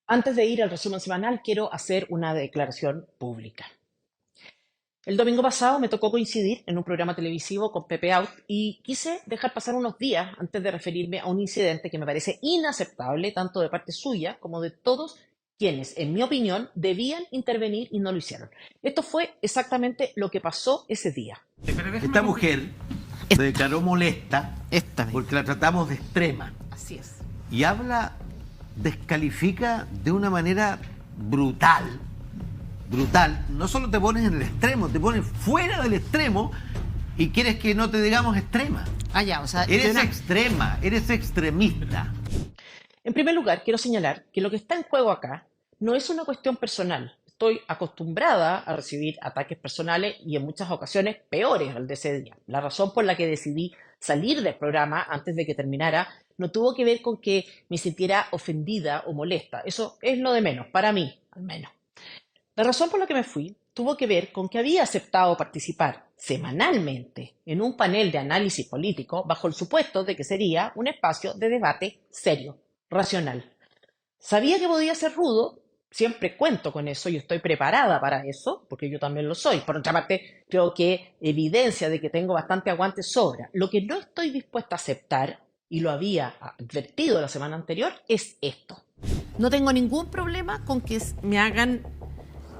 Antes de ir al resumen semanal, quiero hacer una declaración pública. El domingo pasado me tocó coincidir en un programa televisivo con Pepe Out y quise dejar pasar unos días antes de referirme a un incidente que me parece inaceptable tanto de parte suya como de todos quienes, en mi opinión, debían intervenir y no lo hicieron. Esto fue exactamente lo que pasó ese día. Esta mujer se declaró molesta porque la tratamos de extrema. Así es. Y descalifica de una manera brutal. No solo te pones en el extremo, te pones fuera del extremo y quieres que no te digamos extrema. O sea, eres extrema, eres extremista. En primer lugar, quiero señalar que lo que está en juego acá no es una cuestión personal. Estoy acostumbrada a recibir ataques personales y en muchas ocasiones peores al de ese día. La razón por la que decidí salir del programa antes de que terminara no tuvo que ver con que me sintiera ofendida o molesta. Eso es lo de menos, para mí al menos. La razón por la que me fui tuvo que ver con que había aceptado participar semanalmente en un panel de análisis político bajo el supuesto de que sería un espacio de debate serio, racional. Sabía que podía ser rudo, siempre cuento con eso y estoy preparada para eso, porque yo también lo soy. Por otra parte, creo que evidencia de que tengo bastante aguante sobra. Lo que no estoy dispuesta a aceptar, y lo había advertido la semana anterior, es esto. no tengo ningún problema con que me hagan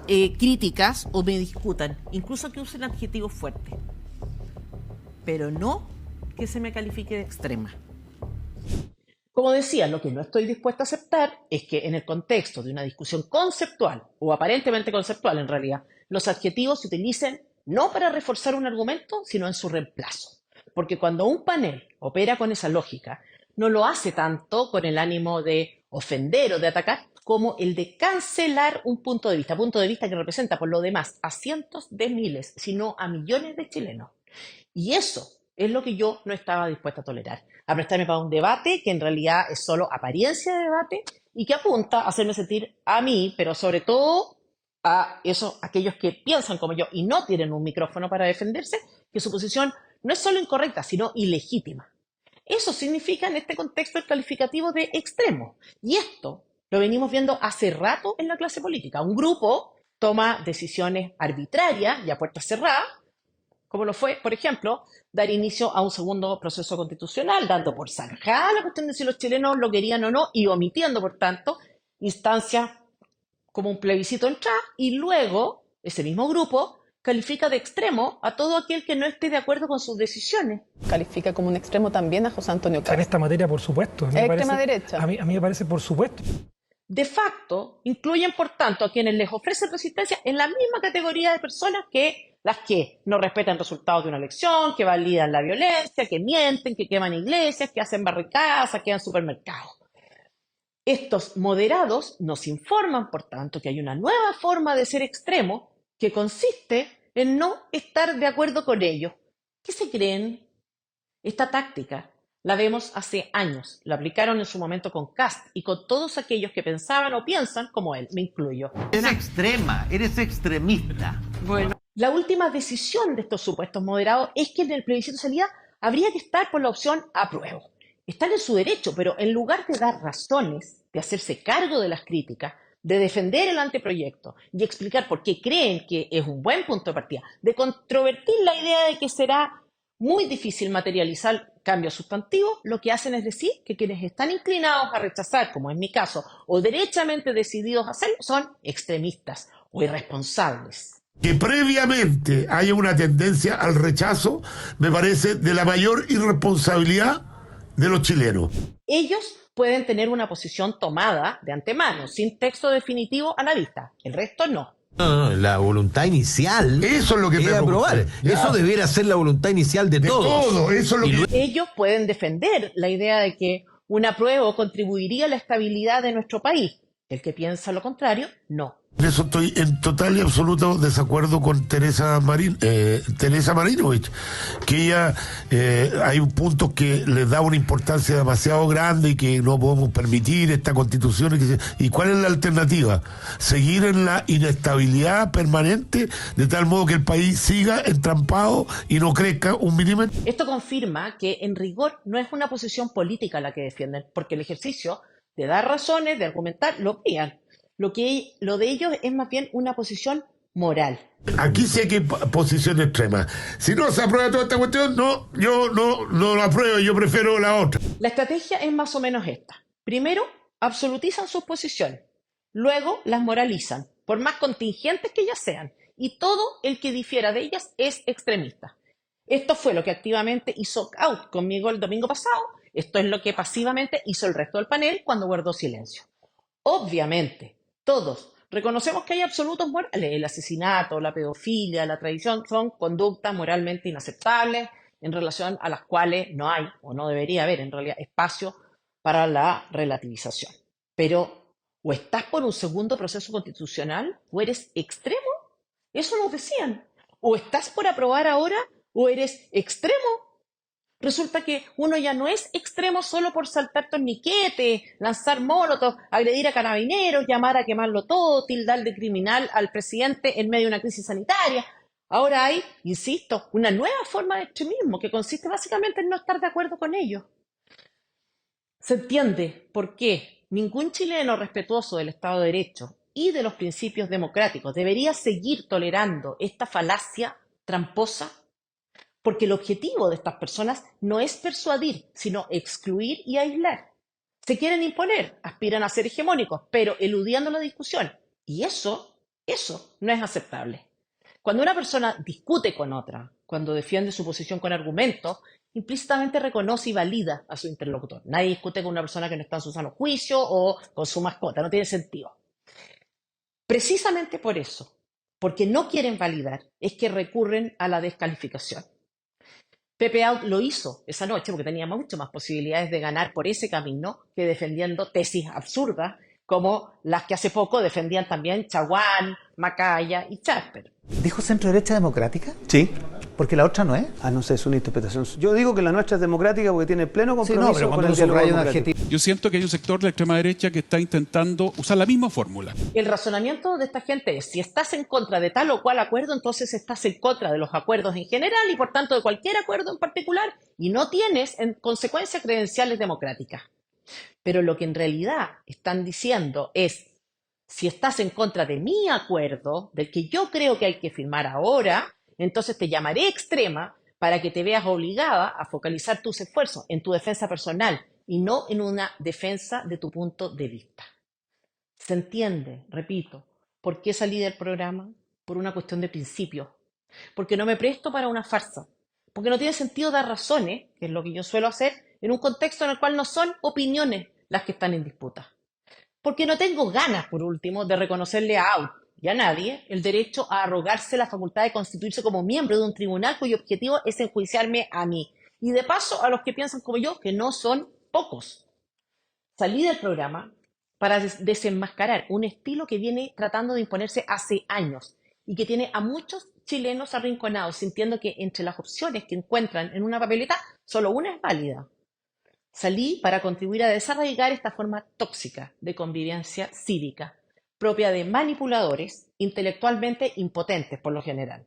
críticas o me discutan, incluso que usen adjetivos fuertes, pero no que se me califique de extrema. Como decía, lo que no estoy dispuesta a aceptar es que en el contexto de una discusión conceptual, o aparentemente conceptual en realidad, los adjetivos se utilicen no para reforzar un argumento, sino en su reemplazo. Porque cuando un panel opera con esa lógica, no lo hace tanto con el ánimo de ofender o de atacar, como el de cancelar un punto de vista que representa por lo demás a cientos de miles, si no a millones de chilenos. Y eso es lo que yo no estaba dispuesta a tolerar, a prestarme para un debate que en realidad es solo apariencia de debate y que apunta a hacerme sentir a mí, pero sobre todo a aquellos que piensan como yo y no tienen un micrófono para defenderse, que su posición no es solo incorrecta, sino ilegítima. Eso significa en este contexto el calificativo de extremo. Y esto lo venimos viendo hace rato en la clase política. Un grupo toma decisiones arbitrarias y a puertas cerradas, como lo fue, por ejemplo, dar inicio a un segundo proceso constitucional, dando por zanjada la cuestión de si los chilenos lo querían o no y omitiendo, por tanto, instancias como un plebiscito en entrada, y luego ese mismo grupo califica de extremo a todo aquel que no esté de acuerdo con sus decisiones. Califica como un extremo también a José Antonio Cast. En esta materia, por supuesto. Extrema derecha. A mí me parece, por supuesto. De facto, incluyen, por tanto, a quienes les ofrecen resistencia en la misma categoría de personas que las que no respetan resultados de una elección, que validan la violencia, que mienten, que queman iglesias, que hacen barricadas, saquean supermercados. Estos moderados nos informan, por tanto, que hay una nueva forma de ser extremo que consiste en no estar de acuerdo con ellos. ¿Qué se creen? Esta táctica la vemos hace años, la aplicaron en su momento con Kast y con todos aquellos que pensaban o piensan como él, me incluyo. Eres extrema, eres extremista. Bueno, la última decisión de estos supuestos moderados es que en el plebiscito de salida habría que estar por la opción apruebo. Están en su derecho, pero en lugar de dar razones, de hacerse cargo de las críticas, de defender el anteproyecto y explicar por qué creen que es un buen punto de partida, de controvertir la idea de que será muy difícil materializar cambios sustantivos, lo que hacen es decir que quienes están inclinados a rechazar, como en mi caso, o derechamente decididos a hacerlo, son extremistas o irresponsables. Que previamente haya una tendencia al rechazo, me parece de la mayor irresponsabilidad de los chilenos. Ellos pueden tener una posición tomada de antemano, sin texto definitivo a la vista. El resto no. La voluntad inicial. Eso es lo que es me aprobar. Eso debiera ser la voluntad inicial de todos. Todo, eso es lo que... Ellos pueden defender la idea de que un apruebo contribuiría a la estabilidad de nuestro país. El que piensa lo contrario, no. En eso estoy en total y absoluto desacuerdo con Teresa Marinovich, que ella hay puntos que le da una importancia demasiado grande y que no podemos permitir esta constitución. ¿Y cuál es la alternativa? Seguir en la inestabilidad permanente de tal modo que el país siga entrampado y no crezca un milímetro. Esto confirma que en rigor no es una posición política la que defienden, porque el ejercicio de dar razones, de argumentar, lo vean. Lo de ellos es más bien una posición moral. Aquí sí que hay posición extrema. Si no se aprueba toda esta cuestión, no, yo no lo apruebo, yo prefiero la otra. La estrategia es más o menos esta. Primero, absolutizan sus posiciones. Luego, las moralizan, por más contingentes que ellas sean. Y todo el que difiera de ellas es extremista. Esto fue lo que activamente hizo Out conmigo el domingo pasado. Esto es lo que pasivamente hizo el resto del panel cuando guardó silencio. Obviamente, todos reconocemos que hay absolutos morales. El asesinato, la pedofilia, la traición son conductas moralmente inaceptables en relación a las cuales no hay, o no debería haber en realidad, espacio para la relativización. Pero, o estás por un segundo proceso constitucional, o eres extremo. Eso nos decían. O estás por aprobar ahora, o eres extremo. Resulta que uno ya no es extremo solo por saltar torniquetes, lanzar molotov, agredir a carabineros, llamar a quemarlo todo, tildar de criminal al presidente en medio de una crisis sanitaria. Ahora hay, insisto, una nueva forma de extremismo que consiste básicamente en no estar de acuerdo con ellos. Se entiende por qué ningún chileno respetuoso del Estado de Derecho y de los principios democráticos debería seguir tolerando esta falacia tramposa, porque el objetivo de estas personas no es persuadir, sino excluir y aislar. Se quieren imponer, aspiran a ser hegemónicos, pero eludiendo la discusión. Y eso no es aceptable. Cuando una persona discute con otra, cuando defiende su posición con argumentos, implícitamente reconoce y valida a su interlocutor. Nadie discute con una persona que no está en su sano juicio o con su mascota, no tiene sentido. Precisamente por eso, porque no quieren validar, es que recurren a la descalificación. Pepe Out lo hizo esa noche porque tenía mucho más posibilidades de ganar por ese camino que defendiendo tesis absurdas como las que hace poco defendían también Chaguán, Macaya y Chasper. ¿Dijo centro derecha democrática? Sí. Porque la otra no es. Ah, no sé, es una interpretación. Yo digo que la nuestra es democrática porque tiene pleno compromiso pero con el diálogo democrático. Yo siento que hay un sector de la extrema derecha que está intentando usar la misma fórmula. El razonamiento de esta gente es, si estás en contra de tal o cual acuerdo, entonces estás en contra de los acuerdos en general y por tanto de cualquier acuerdo en particular y no tienes en consecuencia credenciales democráticas. Pero lo que en realidad están diciendo es, si estás en contra de mi acuerdo, del que yo creo que hay que firmar ahora, entonces te llamaré extrema para que te veas obligada a focalizar tus esfuerzos en tu defensa personal y no en una defensa de tu punto de vista. ¿Se entiende? Repito, ¿por qué salí del programa? Por una cuestión de principios. Porque no me presto para una farsa. Porque no tiene sentido dar razones, que es lo que yo suelo hacer, en un contexto en el cual no son opiniones las que están en disputa. Porque no tengo ganas, por último, de reconocerle a Out y a nadie el derecho a arrogarse la facultad de constituirse como miembro de un tribunal cuyo objetivo es enjuiciarme a mí. Y de paso a los que piensan como yo, que no son pocos. Salí del programa para desenmascarar un estilo que viene tratando de imponerse hace años y que tiene a muchos chilenos arrinconados, sintiendo que entre las opciones que encuentran en una papeleta, solo una es válida. Salí para contribuir a desarraigar esta forma tóxica de convivencia cívica, propia de manipuladores intelectualmente impotentes por lo general.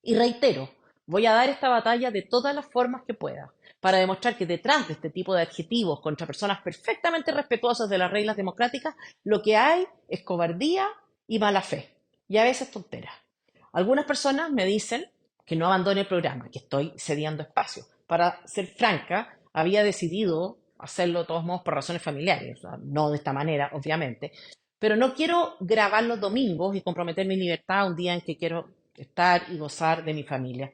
Y reitero, voy a dar esta batalla de todas las formas que pueda, para demostrar que detrás de este tipo de adjetivos contra personas perfectamente respetuosas de las reglas democráticas, lo que hay es cobardía y mala fe, y a veces tonteras. Algunas personas me dicen que no abandone el programa, que estoy cediendo espacio. Para ser franca, había decidido hacerlo de todos modos por razones familiares, o sea, no de esta manera, obviamente, pero no quiero grabar los domingos y comprometer mi libertad un día en que quiero estar y gozar de mi familia.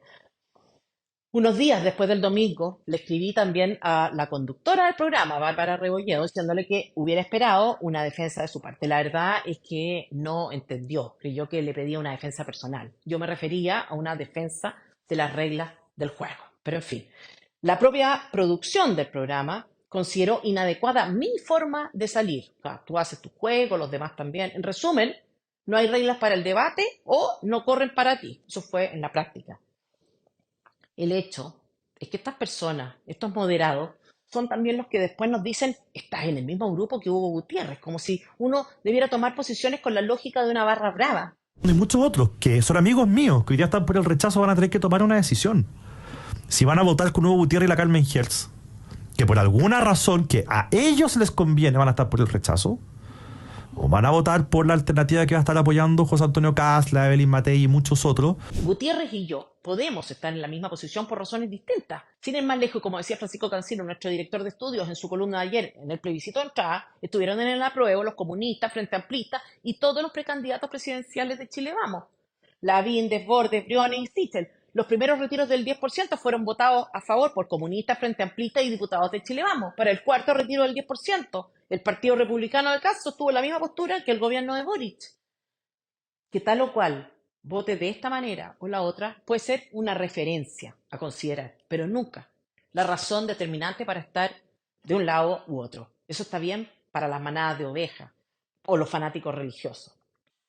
Unos días después del domingo le escribí también a la conductora del programa, Bárbara Rebolledo, diciéndole que hubiera esperado una defensa de su parte. La verdad es que no entendió, creyó que le pedía una defensa personal. Yo me refería a una defensa de las reglas del juego. Pero en fin, la propia producción del programa consideró inadecuada mi forma de salir. O sea, tú haces tu juego, los demás también. En resumen, no hay reglas para el debate o no corren para ti. Eso fue en la práctica. El hecho es que estas personas, estos moderados, son también los que después nos dicen, estás en el mismo grupo que Hugo Gutiérrez, como si uno debiera tomar posiciones con la lógica de una barra brava. Hay muchos otros que son amigos míos, que hoy día están por el rechazo, van a tener que tomar una decisión. Si van a votar con Hugo Gutiérrez y la Carmen Hertz, que por alguna razón que a ellos les conviene van a estar por el rechazo, o van a votar por la alternativa que va a estar apoyando José Antonio Kast, la Evelyn Matei y muchos otros. Gutiérrez y yo podemos estar en la misma posición por razones distintas. Sin ir más lejos, como decía Francisco Cancino, nuestro director de estudios, en su columna de ayer, en el plebiscito de entrada, estuvieron en el apruebo los comunistas, Frente Amplista y todos los precandidatos presidenciales de Chile Vamos. Lavín, Desbordes, Briones y Sichel. Los primeros retiros del 10% fueron votados a favor por comunistas, Frente Amplista y diputados de Chile Vamos. Para el cuarto retiro del 10%, el Partido Republicano de Kast sostuvo la misma postura que el gobierno de Boric. Que tal o cual vote de esta manera o la otra puede ser una referencia a considerar, pero nunca la razón determinante para estar de un lado u otro. Eso está bien para las manadas de ovejas o los fanáticos religiosos.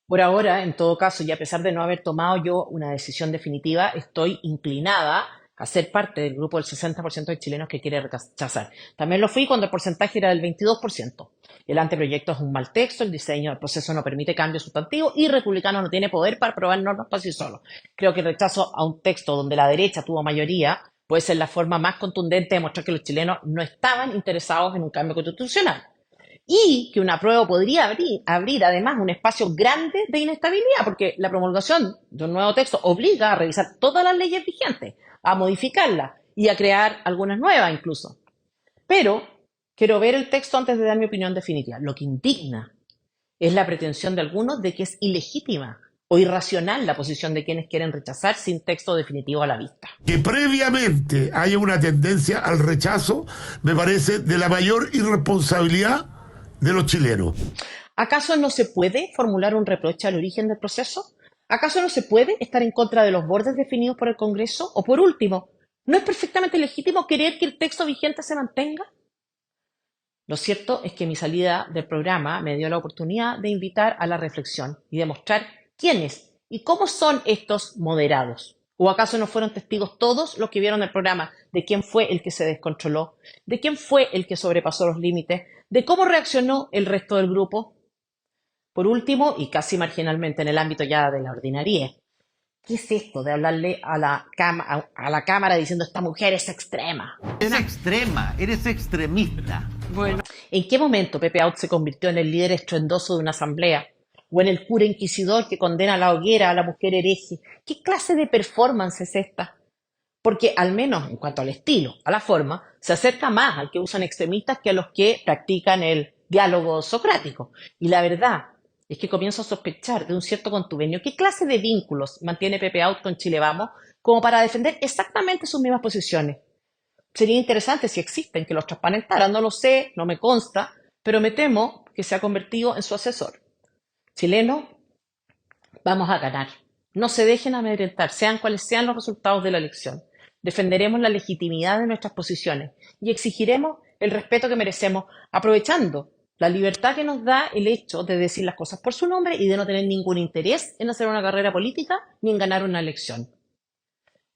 Por ahora, en todo caso, y a pesar de no haber tomado yo una decisión definitiva, estoy inclinada a ser parte del grupo del 60% de chilenos que quiere rechazar. También lo fui cuando el porcentaje era del 22%. El anteproyecto es un mal texto, el diseño del proceso no permite cambios sustantivos y Republicano no tiene poder para aprobar normas por sí solo. Creo que el rechazo a un texto donde la derecha tuvo mayoría puede ser la forma más contundente de mostrar que los chilenos no estaban interesados en un cambio constitucional. Y que un apruebo podría abrir además un espacio grande de inestabilidad, porque la promulgación de un nuevo texto obliga a revisar todas las leyes vigentes, a modificarlas y a crear algunas nuevas incluso. Pero quiero ver el texto antes de dar mi opinión definitiva. Lo que indigna es la pretensión de algunos de que es ilegítima o irracional la posición de quienes quieren rechazar sin texto definitivo a la vista. Que previamente haya una tendencia al rechazo me parece de la mayor irresponsabilidad de los chilenos. ¿Acaso no se puede formular un reproche al origen del proceso? ¿Acaso no se puede estar en contra de los bordes definidos por el Congreso? O por último, ¿no es perfectamente legítimo querer que el texto vigente se mantenga? Lo cierto es que mi salida del programa me dio la oportunidad de invitar a la reflexión y demostrar quiénes y cómo son estos moderados. ¿O acaso no fueron testigos todos los que vieron el programa de quién fue el que se descontroló, de quién fue el que sobrepasó los límites, de cómo reaccionó el resto del grupo? Por último, y casi marginalmente en el ámbito ya de la ordinariedad, ¿qué es esto de hablarle a la Cámara diciendo esta mujer es extrema? Es extrema, eres extremista. Bueno, ¿en qué momento Pepe Out se convirtió en el líder estruendoso de una asamblea? ¿O en el cura inquisidor que condena a la hoguera a la mujer hereje? ¿Qué clase de performance es esta? Porque al menos en cuanto al estilo, a la forma, se acerca más al que usan extremistas que a los que practican el diálogo socrático. Y la verdad es que comienzo a sospechar de un cierto contubernio. ¿Qué clase de vínculos mantiene Pepe Out con Chile Vamos como para defender exactamente sus mismas posiciones? Sería interesante si existen que los transparentaran, no lo sé, no me consta, pero me temo que se ha convertido en su asesor. Chilenos, vamos a ganar. No se dejen amedrentar, sean cuales sean los resultados de la elección. Defenderemos la legitimidad de nuestras posiciones y exigiremos el respeto que merecemos, aprovechando la libertad que nos da el hecho de decir las cosas por su nombre y de no tener ningún interés en hacer una carrera política ni en ganar una elección.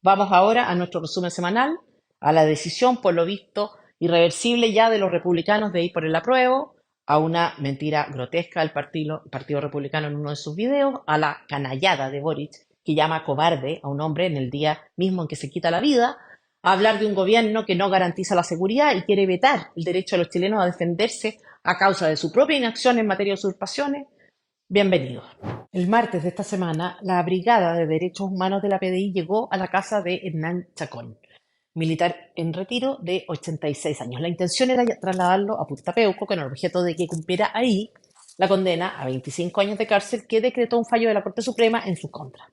Vamos ahora a nuestro resumen semanal, a la decisión, por lo visto, irreversible ya de los republicanos de ir por el apruebo, a una mentira grotesca del Partido Republicano en uno de sus videos, a la canallada de Boric, que llama cobarde a un hombre en el día mismo en que se quita la vida, a hablar de un gobierno que no garantiza la seguridad y quiere vetar el derecho de los chilenos a defenderse a causa de su propia inacción en materia de usurpaciones. Bienvenidos. El martes de esta semana, la Brigada de Derechos Humanos de la PDI llegó a la casa de Hernán Chacón, militar en retiro de 86 años. La intención era trasladarlo a Punta Peuco con el objeto de que cumpliera ahí la condena a 25 años de cárcel que decretó un fallo de la Corte Suprema en su contra.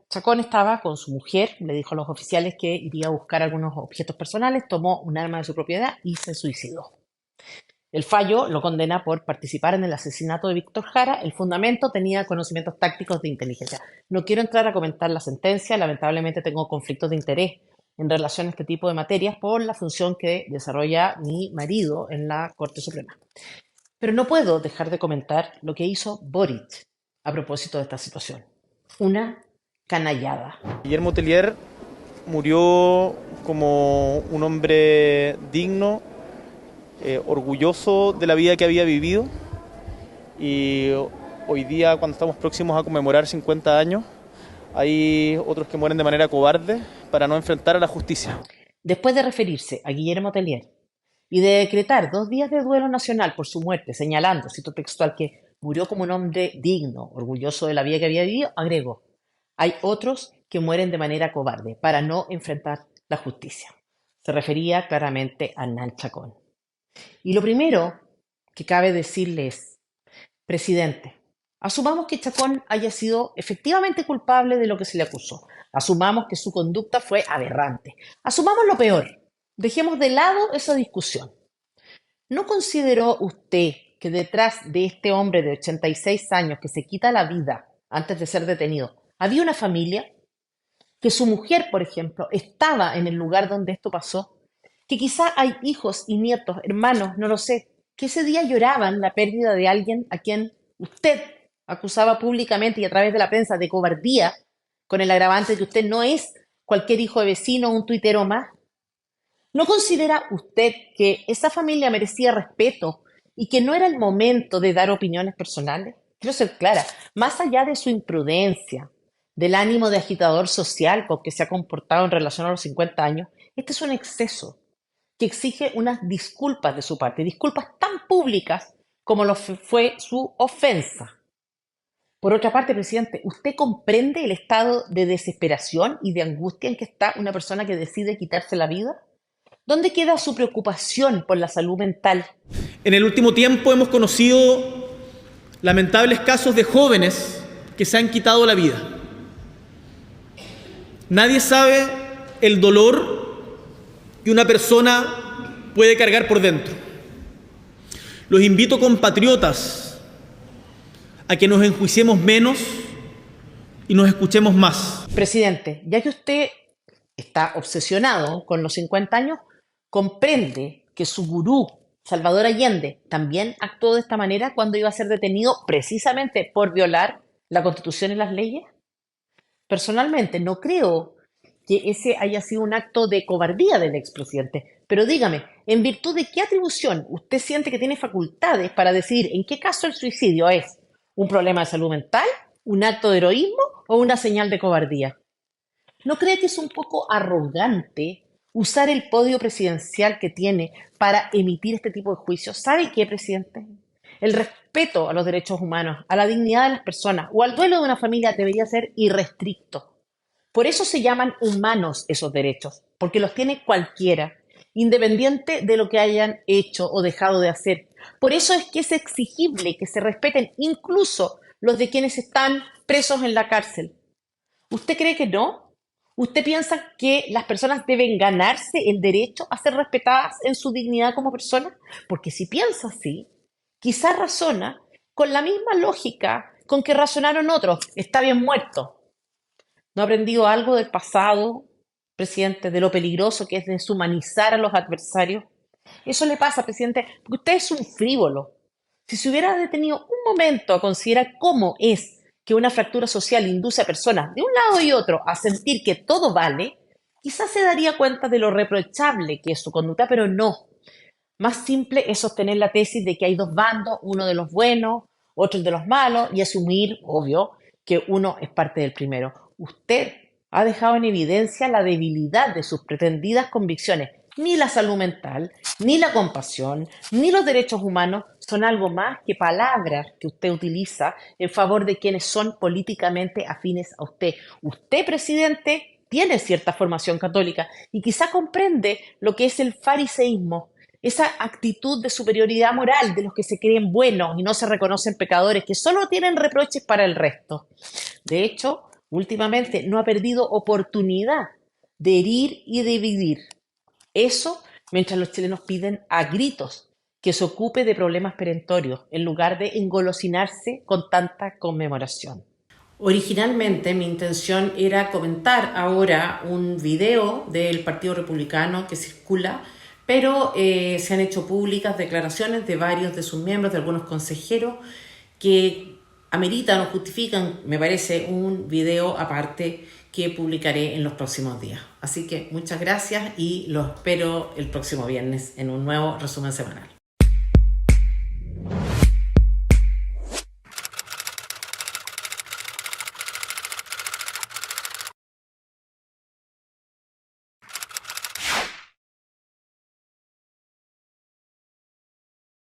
Chacón estaba con su mujer, le dijo a los oficiales que iría a buscar algunos objetos personales, tomó un arma de su propiedad y se suicidó. El fallo lo condena por participar en el asesinato de Víctor Jara. El fundamento tenía conocimientos tácticos de inteligencia. No quiero entrar a comentar la sentencia, lamentablemente tengo conflictos de interés en relación a este tipo de materias por la función que desarrolla mi marido en la Corte Suprema. Pero no puedo dejar de comentar lo que hizo Boric a propósito de esta situación. Una canallada. Guillermo Tellier murió como un hombre digno, orgulloso de la vida que había vivido, y hoy día, cuando estamos próximos a conmemorar 50 años, hay otros que mueren de manera cobarde para no enfrentar a la justicia. Después de referirse a Guillermo Tellier y de decretar 2 días de duelo nacional por su muerte, señalando, cito textual, que murió como un hombre digno, orgulloso de la vida que había vivido, agregó: hay otros que mueren de manera cobarde para no enfrentar la justicia. Se refería claramente a Hernán Chacón. Y lo primero que cabe decirle es: presidente, asumamos que Chacón haya sido efectivamente culpable de lo que se le acusó. Asumamos que su conducta fue aberrante. Asumamos lo peor. Dejemos de lado esa discusión. ¿No consideró usted que detrás de este hombre de 86 años que se quita la vida antes de ser detenido había una familia? Que su mujer, por ejemplo, estaba en el lugar donde esto pasó. Que quizá hay hijos y nietos, hermanos, no lo sé, que ese día lloraban la pérdida de alguien a quien usted acusaba públicamente y a través de la prensa de cobardía, con el agravante de que usted no es cualquier hijo de vecino o un tuitero más. ¿No considera usted que esa familia merecía respeto y que no era el momento de dar opiniones personales? Quiero ser clara, más allá de su imprudencia, del ánimo de agitador social con que se ha comportado en relación a los 50 años, este es un exceso que exige unas disculpas de su parte, disculpas tan públicas como lo fue su ofensa. Por otra parte, presidente, ¿usted comprende el estado de desesperación y de angustia en que está una persona que decide quitarse la vida? ¿Dónde queda su preocupación por la salud mental? En el último tiempo hemos conocido lamentables casos de jóvenes que se han quitado la vida. Nadie sabe el dolor que una persona puede cargar por dentro. Los invito, compatriotas, a que nos enjuiciemos menos y nos escuchemos más. Presidente, ya que usted está obsesionado con los 50 años, comprende que su gurú, Salvador Allende, también actuó de esta manera cuando iba a ser detenido precisamente por violar la Constitución y las leyes. Personalmente no creo que ese haya sido un acto de cobardía del expresidente, pero dígame, ¿en virtud de qué atribución usted siente que tiene facultades para decidir en qué caso el suicidio es un problema de salud mental, un acto de heroísmo o una señal de cobardía? ¿No cree que es un poco arrogante usar el podio presidencial que tiene para emitir este tipo de juicios? ¿Sabe qué, presidente? El respeto a los derechos humanos, a la dignidad de las personas o al duelo de una familia debería ser irrestricto. Por eso se llaman humanos esos derechos, porque los tiene cualquiera, independiente de lo que hayan hecho o dejado de hacer. Por eso es que es exigible que se respeten incluso los de quienes están presos en la cárcel. ¿Usted cree que no? ¿Usted piensa que las personas deben ganarse el derecho a ser respetadas en su dignidad como personas? Porque si piensa así, quizás razona con la misma lógica con que razonaron otros. Está bien muerto. ¿No ha aprendido algo del pasado, presidente, de lo peligroso que es deshumanizar a los adversarios? Eso le pasa, presidente, porque usted es un frívolo. Si se hubiera detenido un momento a considerar cómo es que una fractura social induce a personas de un lado y otro a sentir que todo vale, quizás se daría cuenta de lo reprochable que es su conducta, pero no. Más simple es sostener la tesis de que hay dos bandos, uno de los buenos, otro de los malos, y asumir, obvio, que uno es parte del primero. Usted ha dejado en evidencia la debilidad de sus pretendidas convicciones. Ni la salud mental, ni la compasión, ni los derechos humanos son algo más que palabras que usted utiliza en favor de quienes son políticamente afines a usted. Usted, presidente, tiene cierta formación católica y quizá comprende lo que es el fariseísmo, esa actitud de superioridad moral de los que se creen buenos y no se reconocen pecadores, que solo tienen reproches para el resto. De hecho, últimamente no ha perdido oportunidad de herir y dividir. Eso mientras los chilenos piden a gritos que se ocupe de problemas perentorios en lugar de engolosinarse con tanta conmemoración. Originalmente mi intención era comentar ahora un video del Partido Republicano que circula, pero se han hecho públicas declaraciones de varios de sus miembros, de algunos consejeros, que ameritan o justifican, me parece, un video aparte que publicaré en los próximos días. Así que muchas gracias y los espero el próximo viernes en un nuevo resumen semanal.